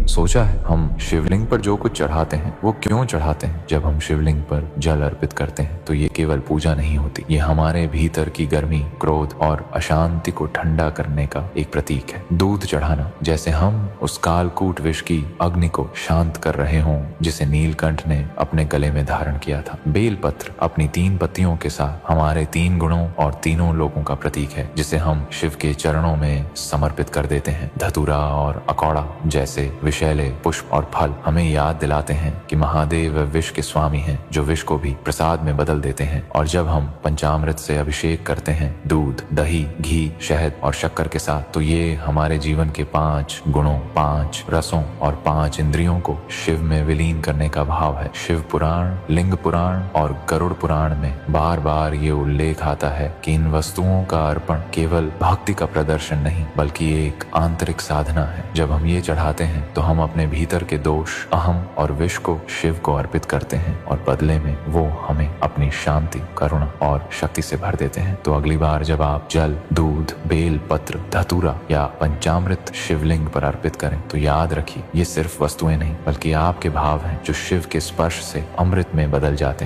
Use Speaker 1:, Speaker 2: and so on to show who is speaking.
Speaker 1: सोचा है हम शिवलिंग पर जो कुछ चढ़ाते हैं वो क्यों चढ़ाते हैं? जब हम शिवलिंग पर जल अर्पित करते हैं तो ये केवल पूजा नहीं होती, ये हमारे भीतर की गर्मी, क्रोध और अशांति को ठंडा करने का एक प्रतीक है। दूध चढ़ाना, जैसे हम उस कालकूट विष की अग्नि को शांत कर रहे हों जिसे नीलकंठ ने अपने गले में धारण किया था। बेलपत्र अपनी 3 पत्तियों के साथ हमारे 3 गुणों और तीनों लोगों का प्रतीक है जिसे हम शिव के चरणों में समर्पित कर देते हैं। धतूरा और अकौड़ा जैसे विषैले पुष्प और फल हमें याद दिलाते हैं कि महादेव विष के स्वामी हैं जो विष को भी प्रसाद में बदल देते हैं। और जब हम पंचामृत से अभिषेक करते हैं, दूध, दही, घी, शहद और शक्कर के साथ, तो ये हमारे जीवन के 5 गुणों, 5 रसों और 5 इंद्रियों को शिव में विलीन करने का भाव है। शिव पुराण, लिंग पुराण और गरुड़ पुराण में बार बार ये उल्लेख आता है कि इन वस्तुओं का अर्पण केवल भक्ति का प्रदर्शन नहीं बल्कि एक आंतरिक साधना है। जब हम ये चढ़ाते हैं तो हम अपने भीतर के दोष, अहम और विष को शिव को अर्पित करते हैं और बदले में वो हमें अपनी शांति, करुणा और शक्ति से भर देते हैं। तो अगली बार जब आप जल, दूध, बेल पत्र, धतूरा या पंचामृत शिवलिंग पर अर्पित करें तो याद रखिए ये सिर्फ वस्तुएं नहीं बल्कि आपके भाव हैं जो शिव के स्पर्श से अमृत में बदल जाते हैं।